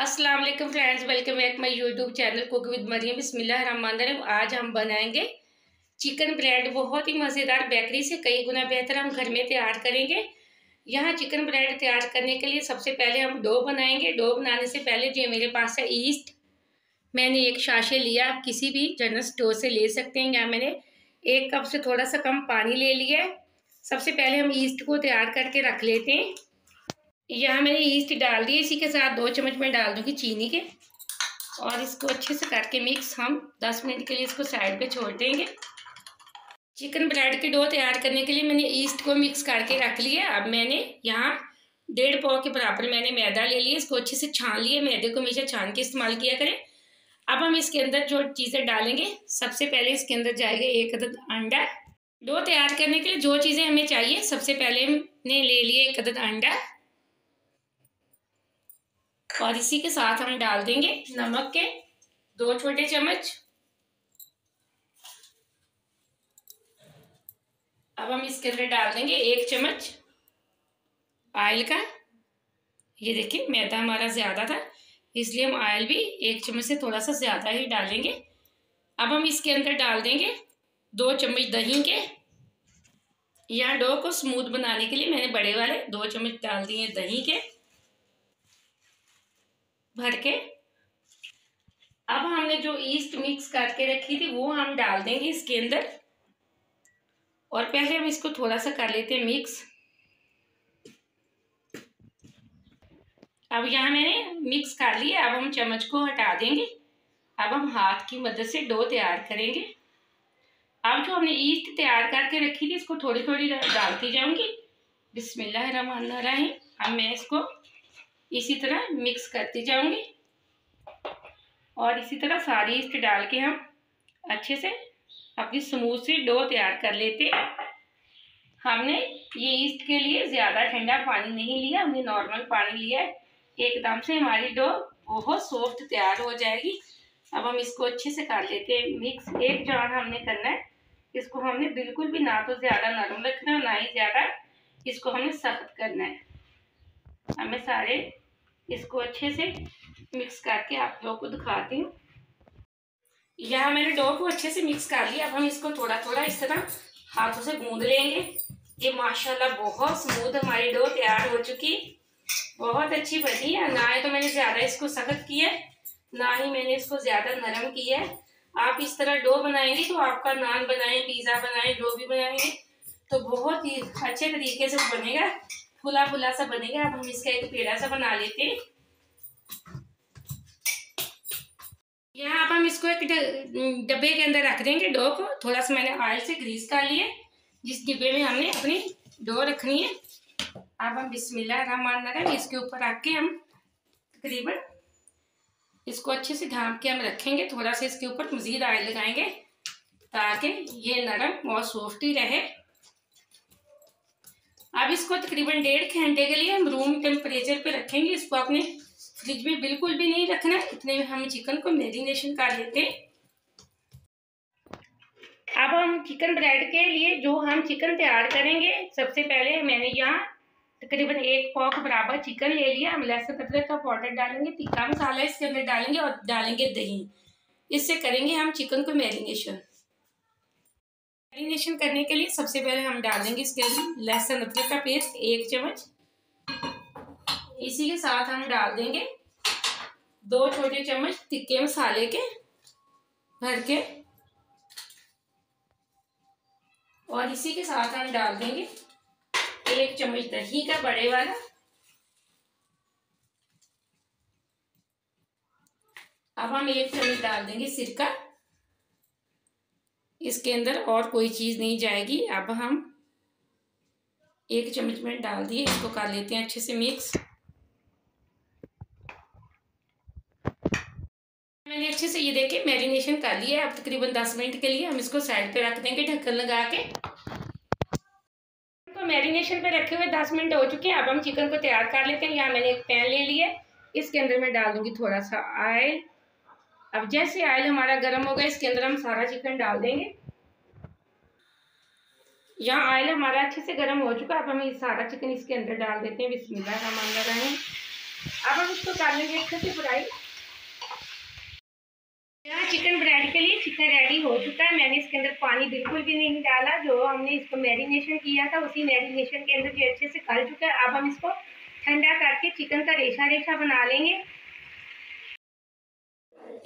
अस्सलाम वालेकुम friends, welcome back my YouTube channel cook with Maryam. बिस्मिल्लाहिर्रहमानिर्रहीम। आज हम बनाएंगे चिकन ब्रेड। बहुत ही मज़ेदार, बेकरी से कई गुना बेहतर हम घर में तैयार करेंगे। यहाँ चिकन ब्रेड तैयार करने के लिए सबसे पहले हम डो बनाएंगे। डो बनाने से पहले जो मेरे पास है ईस्ट, मैंने एक शाशे लिया। आप किसी भी जनरल स्टोर से ले सकते हैं। यहाँ मैंने 1 कप से थोड़ा सा कम पानी ले लिया है। सबसे पहले हम ईस्ट को तैयार करके रख लेते हैं। यहाँ मैंने ईस्ट डाल दी। इसी के साथ 2 चम्मच मैं डाल दूंगी चीनी के, और इसको अच्छे से करके मिक्स हम 10 मिनट के लिए इसको साइड पे छोड़ देंगे। चिकन ब्रेड के डो तैयार करने के लिए मैंने ईस्ट को मिक्स करके रख लिया। अब मैंने यहाँ 1.5 पाव के बराबर मैंने मैदा ले लिया। इसको अच्छे से छान लिए। मैदे को हमेशा छान के इस्तेमाल किया करें। अब हम इसके अंदर जो चीज़ें डालेंगे, सबसे पहले इसके अंदर जाएगा 1 अदद अंडा। डो तैयार करने के लिए जो चीज़ें हमें चाहिए, सबसे पहले हमने ले लिया 1 अदद अंडा, और इसी के साथ हम डाल देंगे नमक के 2 छोटे चम्मच। अब हम इसके अंदर डाल देंगे 1 चम्मच ऑयल का। ये देखिए मैदा हमारा ज़्यादा था, इसलिए हम ऑयल भी 1 चम्मच से थोड़ा सा ज़्यादा ही डालेंगे। अब हम इसके अंदर डाल देंगे 2 चम्मच दही के। यहाँ डो को स्मूथ बनाने के लिए मैंने बड़े वाले 2 चम्मच डाल दिए दही के भर के। अब हमने जो ईस्ट मिक्स करके रखी थी वो हम डाल देंगे इसके अंदर, और पहले हम इसको थोड़ा सा कर लेते हैं मिक्स। अब यहाँ मैंने मिक्स कर लिया। अब हम चम्मच को हटा देंगे। अब हम हाथ की मदद से डो तैयार करेंगे। अब जो हमने ईस्ट तैयार करके रखी थी, इसको थोड़ी थोड़ी डालती जाऊंगी। बिस्मिल्लाहिर्रहमानिर्रहीम। अब मैं इसको इसी तरह मिक्स करती जाऊंगी, और इसी तरह सारी ईस्ट डाल के हम अच्छे से अपनी स्मूथ सी डो तैयार कर लेते हैं। हमने ये ईस्ट के लिए ज़्यादा ठंडा पानी नहीं लिया, हमने नॉर्मल पानी लिया है। एकदम से हमारी डो बहुत सॉफ्ट तैयार हो जाएगी। अब हम इसको अच्छे से कर लेते हैं मिक्स। एक जान हमने करना है। इसको हमने बिल्कुल भी ना तो ज़्यादा नरम रखना, ना ही ज़्यादा इसको हमने सख्त करना है। अब मैं सारे इसको अच्छे से मिक्स करके आप लोगों को दिखाती हूँ। यहाँ मैंने डो को अच्छे से मिक्स कर लिया। अब हम इसको थोड़ा थोड़ा इस तरह हाथों से गूंद लेंगे। ये माशाल्लाह बहुत स्मूथ हमारी डो तैयार हो चुकी, बहुत अच्छी बनी है। ना ही तो मैंने ज़्यादा इसको सख्त किया है, ना ही मैंने इसको ज़्यादा नरम किया है। आप इस तरह डो बनाएंगे तो आपका नान बनाए, पिज़्ज़ा बनाए, जो भी बनाएंगे तो बहुत ही अच्छे तरीके से बनेगा, फुला फुला सा बनेगा। अब हम इसका एक पेड़ा सा बना लेते हैं। यहाँ अब हम इसको एक डब्बे के अंदर रख देंगे। डो को थोड़ा सा मैंने ऑयल से ग्रीस कर लिया, जिस डिब्बे में हमने अपनी डो रखनी है। अब हम बिस्मिल्लाहिर्रहमानिर्रहीम इसके ऊपर रख के हम तकरीबन इसको अच्छे से ढांप के हम रखेंगे। थोड़ा सा इसके ऊपर मज़ीद ऑयल लगाएंगे ताकि ये नरम और सॉफ्ट ही रहे। अब इसको तकरीबन 1.5 घंटे के लिए हम रूम टेम्परेचर पे रखेंगे। इसको अपने फ्रिज में बिल्कुल भी नहीं रखना। इतने में हम चिकन को मैरिनेशन कर लेते हैं। अब हम चिकन ब्रेड के लिए जो हम चिकन तैयार करेंगे, सबसे पहले मैंने यहाँ तकरीबन 1 पाव के बराबर चिकन ले लिया। हम लहसुन अदरक का पाउडर डालेंगे, तीखा मसाला इसके अंदर डालेंगे, और डालेंगे दही। इससे करेंगे हम चिकन को मैरिनेशन। मैरिनेशन करने के लिए सबसे पहले हम डालेंगे इसके लहसुन अदरक का पेस्ट 1 चम्मच। इसी के साथ हम डाल देंगे 2 छोटे चम्मच तिक्के मसाले के भर के, और इसी के साथ हम डाल देंगे 1 चम्मच दही का बड़े वाला। अब हम 1 चम्मच डाल देंगे सिरका। इसके अंदर और कोई चीज़ नहीं जाएगी। अब हम 1 चम्मच में डाल दिए। इसको कर लेते हैं अच्छे से मिक्स। मैंने अच्छे से ये देखिए मैरिनेशन कर लिया है। अब तकरीबन 10 मिनट के लिए हम इसको साइड पे रख देंगे ढक्कन लगा के। तो मैरिनेशन पे रखे हुए 10 मिनट हो चुके हैं। अब हम चिकन को तैयार कर लेते हैं। यहाँ मैंने एक पैन ले लिया, इसके अंदर मैं डाल दूंगी थोड़ा सा ऑयल। अब जैसे ऑयल हमारा गर्म होगा, इसके अंदर हम सारा चिकन डाल देंगे। यहाँ ऑयल हमारा अच्छे से गर्म हो चुका है। अब हम ये सारा चिकन इसके अंदर डाल देते हैं। बिस्मिल्लाहिर्रहमानिर्रहीम। अब हम इसको कर लेंगे अच्छे से फ्राई। यहाँ चिकन ब्रेड के लिए चिकन रेडी हो चुका है। मैंने इसके अंदर पानी बिल्कुल भी नहीं डाला, जो हमने इसको मैरिनेशन किया था उसी मैरिनेशन के अंदर ये अच्छे से गल चुका है। अब हम इसको ठंडा करके चिकन का रेशा रेशा बना लेंगे।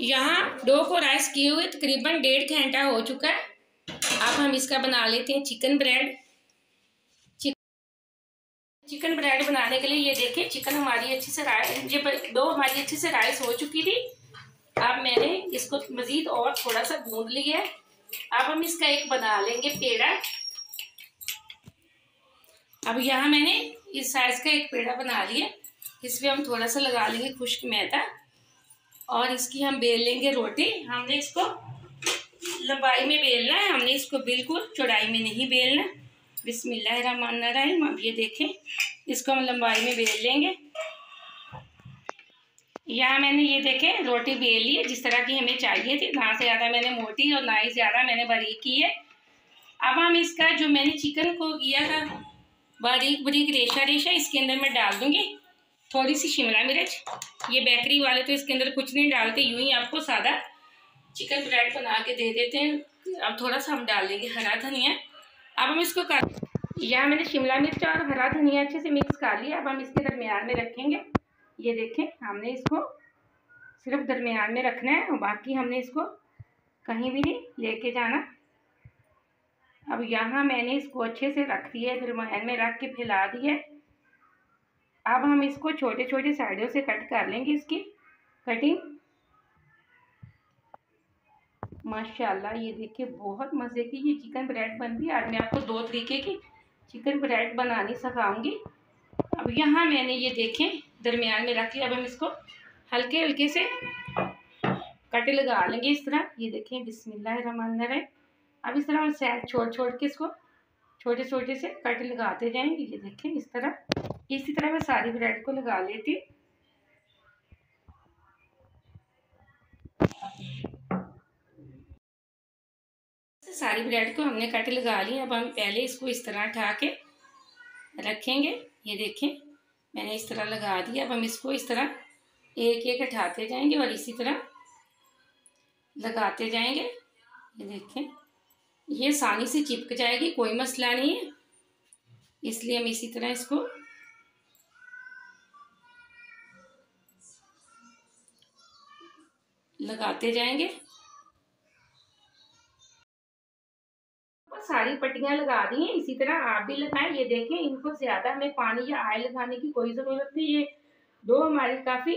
यहाँ डो को राइस किए हुए तकरीबन 1.5 घंटा हो चुका है। अब हम इसका बना लेते हैं चिकन ब्रेड। चिकन ब्रेड बनाने के लिए ये देखिए चिकन हमारी अच्छी से ये डो हमारी अच्छी से राइस हो चुकी थी। अब मैंने इसको मज़ीद और थोड़ा सा गूंद लिया है। अब हम इसका एक बना लेंगे पेड़ा। अब यहाँ मैंने इस साइज का एक पेड़ा बना लिया। इसमें हम थोड़ा सा लगा लेंगे खुश्क मैदा और इसकी हम बेल लेंगे रोटी। हमने इसको लंबाई में बेलना है, हमने इसको बिल्कुल चौड़ाई में नहीं बेलना। बिस्मिल्लाहिर्रहमानिर्रहीम। अब ये देखें, इसको हम लंबाई में बेल लेंगे। यहाँ मैंने ये देखें रोटी बेल ली है जिस तरह की हमें चाहिए थी, ना से ज़्यादा मैंने मोटी और ना ही ज़्यादा मैंने बारीक की है। अब हम इसका जो मैंने चिकन को किया था बारीक बारीक रेशा रेशा, इसके अंदर मैं डाल दूँगी थोड़ी सी शिमला मिर्च। ये बेकरी वाले तो इसके अंदर कुछ नहीं डालते, यूं ही आपको सादा चिकन ब्रेड बना के दे देते हैं। अब थोड़ा सा हम डाल देंगे हरा धनिया। अब हम इसको यहाँ मैंने शिमला मिर्च और हरा धनिया अच्छे से मिक्स कर लिया। अब हम इसके दरमियान में रखेंगे। ये देखें, हमने इसको सिर्फ दरमियान में रखना है और बाकी हमने इसको कहीं भी नहीं लेके जाना। अब यहाँ मैंने इसको अच्छे से रख दिया है, दरमियान में रख के फैला दिया है। अब हम इसको छोटे छोटे साइडों से कट कर लेंगे। इसकी कटिंग माशाल्लाह ये देखिए बहुत मज़े की ये चिकन ब्रेड बन रही है। आज मैं आपको 2 तरीके की चिकन ब्रेड बनानी सिखाऊंगी। अब यहाँ मैंने ये देखें दरमियान में रख लिया। अब हम इसको हल्के हल्के से कट लगा लेंगे इस तरह। ये देखें बिस्मिल्लाहिर्रहमानिर्रहीम। अब इस तरह हम साइड छोड़ छोड़ के इसको छोटे छोटे से कट लगाते जाएंगे। ये देखें इस तरह, इसी तरह मैं सारी ब्रेड को लगा लेती। सारी ब्रेड को हमने कट लगा ली। अब हम पहले इसको इस तरह उठा के रखेंगे। ये देखें मैंने इस तरह लगा दिया। अब हम इसको इस तरह एक एक उठाते जाएंगे और इसी तरह लगाते जाएंगे। ये देखें ये आसानी से चिपक जाएगी, कोई मसला नहीं है, इसलिए हम इसी तरह इसको लगाते जाएंगे। सारी पट्टियां लगा दी हैं, इसी तरह आप भी लगाएं। ये देखें इनको ज़्यादा हमें पानी या ऑयल लगाने की कोई ज़रूरत नहीं। ये डो हमारी काफ़ी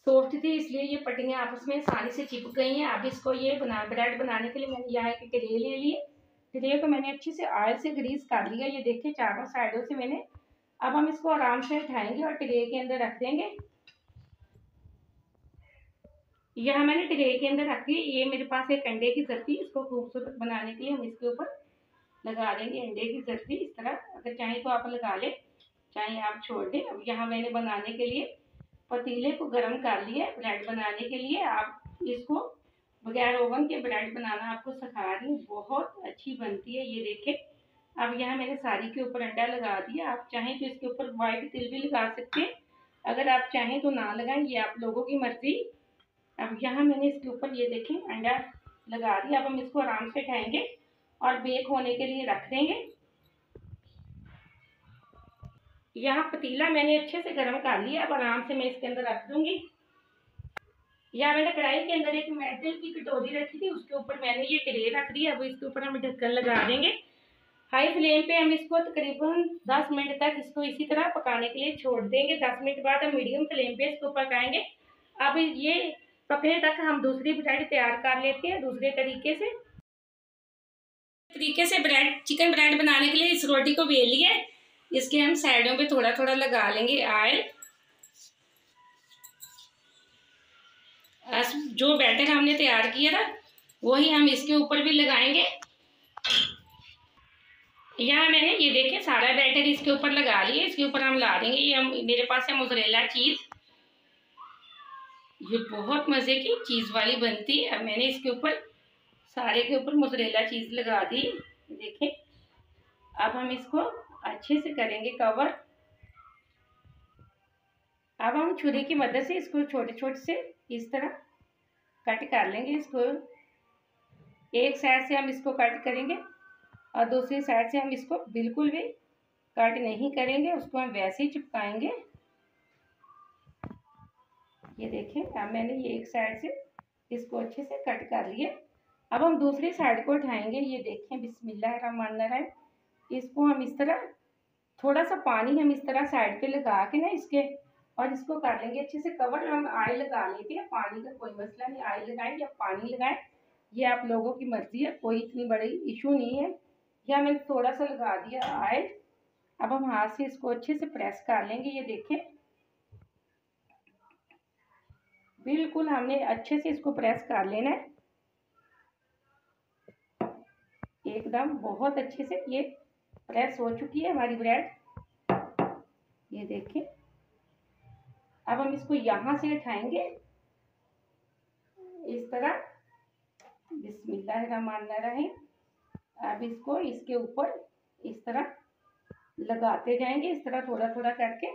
सॉफ्ट थी, इसलिए ये पट्टियां आपस में आसानी से चिपक गई हैं। अब इसको ये ब्रेड बनाने के लिए मैंने यहाँ एक ट्रे ले लिए। ट्रे को मैंने अच्छे से ऑयल से ग्रीस कर लिया। ये देखें चारों साइडों से मैंने। अब हम इसको आराम से उठाएंगे और ट्रे के अंदर रख देंगे। यहाँ मैंने ट्रे के अंदर रख दी। ये मेरे पास एक अंडे की जर्दी, इसको खूबसूरत बनाने के लिए हम इसके ऊपर लगा देंगे अंडे की जर्दी। इस तरह अगर चाहें तो आप लगा लें, चाहे आप छोड़ दें। अब यहाँ मैंने बनाने के लिए पतीले को गर्म कर लिया है ब्रेड बनाने के लिए। आप इसको बगैर ओवन के ब्रेड बनाना आपको सिखा रही हूँ, बहुत अच्छी बनती है। ये देखें अब यहाँ मैंने सारी के ऊपर अंडा लगा दिया। आप चाहें तो इसके ऊपर वाइट तिल भी लगा सकते हैं, अगर आप चाहें तो ना लगाएं, ये आप लोगों की मर्जी। अब यहाँ मैंने इसके ऊपर ये देखें अंडा लगा दिया। अब हम इसको आराम से उठाएंगे और बेक होने के लिए रख देंगे। यहाँ पतीला मैंने अच्छे से गर्म कर लिया। अब आराम से मैं इसके अंदर रख दूंगी। यहाँ मैंने कढ़ाई के अंदर एक मेटल की कटोरी रखी थी, उसके ऊपर मैंने ये ट्रे रख दिया। अब इसके ऊपर हम ढक्कन लगा देंगे। हाई फ्लेम पे हम इसको तकरीबन 10 मिनट तक इसको इसी तरह पकाने के लिए छोड़ देंगे। 10 मिनट बाद हम मीडियम फ्लेम पे इसको पकाएंगे। अब ये पकने तक हम दूसरी ब्रेड तैयार कर लेते हैं दूसरे तरीके से ब्रेड चिकन ब्रेड बनाने के लिए इस रोटी को बेल लिया। इसके हम साइडों पे थोड़ा थोड़ा लगा लेंगे ऑयल। जो बैटर हमने तैयार किया था वही हम इसके ऊपर भी लगाएंगे। यहाँ मैंने ये देखें सारा बैटर इसके ऊपर लगा लिया। इसके ऊपर हम ला देंगे ये मेरे पास है मोज़रेला चीज़, ये बहुत मज़े की चीज़ वाली बनती है। अब मैंने इसके ऊपर सारे के ऊपर मोज़रेला चीज़ लगा दी। देखें अब हम इसको अच्छे से करेंगे कवर। अब हम छुरी की मदद से इसको छोटे छोटे से इस तरह कट कर लेंगे। इसको एक साइड से हम इसको कट करेंगे और दूसरी साइड से हम इसको बिल्कुल भी कट नहीं करेंगे, उसको हम वैसे ही चिपकाएंगे। ये देखें, अब मैंने ये एक साइड से इसको अच्छे से कट कर लिया। अब हम दूसरी साइड को उठाएंगे। ये देखें, बिस्मिल्लाहिर्रहमानिर्रहीम। इसको हम इस तरह थोड़ा सा पानी हम इस तरह साइड पे लगा के ना इसके, और इसको कर लेंगे अच्छे से कवर। हम ऑयल लगा लेते हैं, पानी का कोई मसला नहीं, ऑयल लगाएं या पानी लगाएं, ये आप लोगों की मर्जी है, कोई इतनी बड़ी इशू नहीं है। या मैंने थोड़ा सा लगा दिया ऑयल। अब हम हाथ से इसको अच्छे से प्रेस कर लेंगे। ये देखें, बिल्कुल हमने अच्छे से इसको प्रेस कर लेना है एकदम बहुत अच्छे से। ये प्रेस हो चुकी है हमारी ब्रेड। ये देखें, अब हम इसको यहाँ से उठाएंगे इस तरह, बिस्मिल्लाहिर्रहमानिर्रहीम। अब इसको इसके ऊपर इस तरह लगाते जाएंगे, इस तरह थोड़ा थोड़ा करके।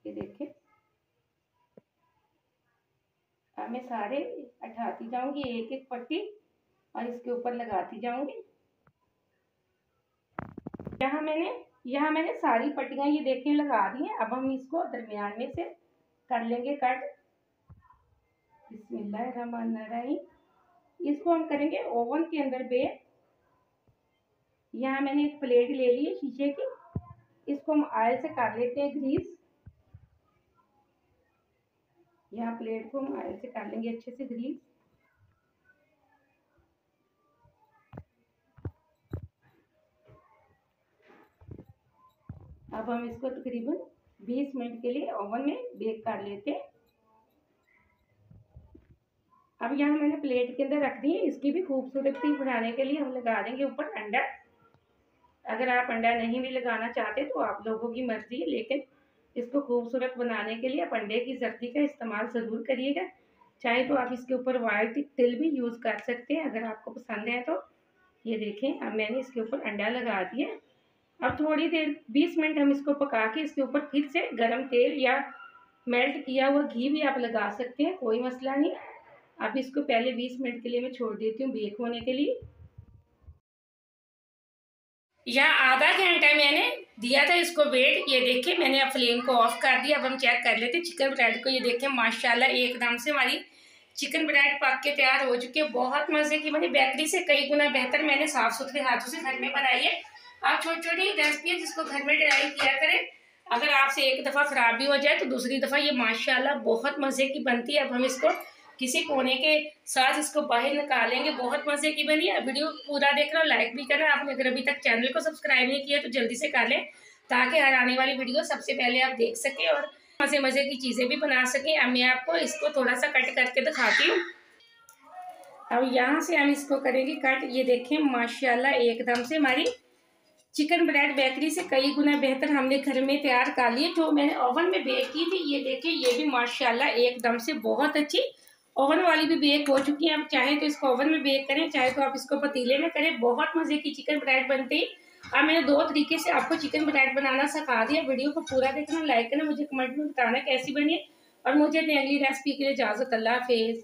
ये देखें, अब मैं सारे उठाती जाऊंगी एक एक पट्टी और इसके ऊपर लगाती जाऊंगी। यहाँ मैंने सारी पट्टियां ये देखें लगा दी हैं। अब हम इसको दरमियान में से कर लेंगे कट। बिस्मिल्लाहिर्रहमानिर्रहीम। इसको हम करेंगे ओवन के अंदर बेक। यहाँ मैंने एक प्लेट ले ली है शीशे की, इसको हम ऑयल से कर लेते हैं ग्रीस। यहाँ प्लेट को हम ऑयल से कर लेंगे अच्छे से ग्रीस। अब हम इसको तकरीबन 20 मिनट के लिए ओवन में बेक कर लेते हैं। अब यहाँ मैंने प्लेट के अंदर रख दी है। इसकी भी खूबसूरती बढ़ाने के लिए हम लगा देंगे ऊपर अंडा। अगर आप अंडा नहीं भी लगाना चाहते तो आप लोगों की मर्जी है, लेकिन इसको खूबसूरत बनाने के लिए आप अंडे की जर्दी का इस्तेमाल ज़रूर करिएगा। चाहे तो आप इसके ऊपर वाइट तिल भी यूज़ कर सकते हैं अगर आपको पसंद है तो। ये देखें, अब मैंने इसके ऊपर अंडा लगा दिया। अब थोड़ी देर 20 मिनट हम इसको पका के इसके ऊपर फिर से गरम तेल या मेल्ट किया हुआ घी भी आप लगा सकते हैं, कोई मसला नहीं। अब इसको पहले 20 मिनट के लिए मैं छोड़ देती हूँ बेक होने के लिए। यहाँ आधा घंटा मैंने दिया था इसको वेट। ये देखिए, मैंने अब फ्लेम को ऑफ कर दिया। अब हम चेक कर लेते चिकन ब्रेड को। ये देखिए, माशाल्लाह एकदम से हमारी चिकन ब्रेड पक के तैयार हो चुकी है। बहुत मज़े की, मैंने बेकरी से कई गुना बेहतर मैंने साफ़ सुथरे हाथों से घर में बनाई है। आप छोटी छोटी रेसिपी है जिसको घर में ट्राई किया करें। अगर आपसे एक दफ़ा ख़राब भी हो जाए तो दूसरी दफ़ा ये माशाल्लाह बहुत मज़े की बनती है। अब हम इसको किसी कोने के साथ इसको बाहर निकालेंगे। बहुत मज़े की बनी है। वीडियो पूरा देखना, लाइक भी करना। आपने अगर अभी तक चैनल को सब्सक्राइब नहीं किया तो जल्दी से कर लें, ताकि हर आने वाली वीडियो सबसे पहले आप देख सकें और मज़े की चीज़ें भी बना सकें। अब मैं आपको इसको थोड़ा सा कट करके दिखाती हूँ। अब यहाँ से हम इसको करेंगे कट। ये देखें, माशाल्लाह एकदम से हमारी चिकन ब्रेड बेकरी से कई गुना बेहतर हमने घर में तैयार कर लिए, जो मैंने ओवन में बेक की थी। ये देखें, ये भी माशाल्लाह एकदम से बहुत अच्छी ओवन वाली भी बेक हो चुकी है। आप चाहे तो इसको ओवन में बेक करें, चाहे तो आप इसको पतीले में करें, बहुत मज़े की चिकन ब्रेड बनती है। अब मैंने 2 तरीके से आपको चिकन ब्रेड बनाना सिखा दिया। वीडियो को पूरा देखना, लाइक करना, मुझे कमेंट में बताना कैसी बनी, और मुझे अगली रेसिपी के लिए इजाज़त। अल्लाह हाफिज़।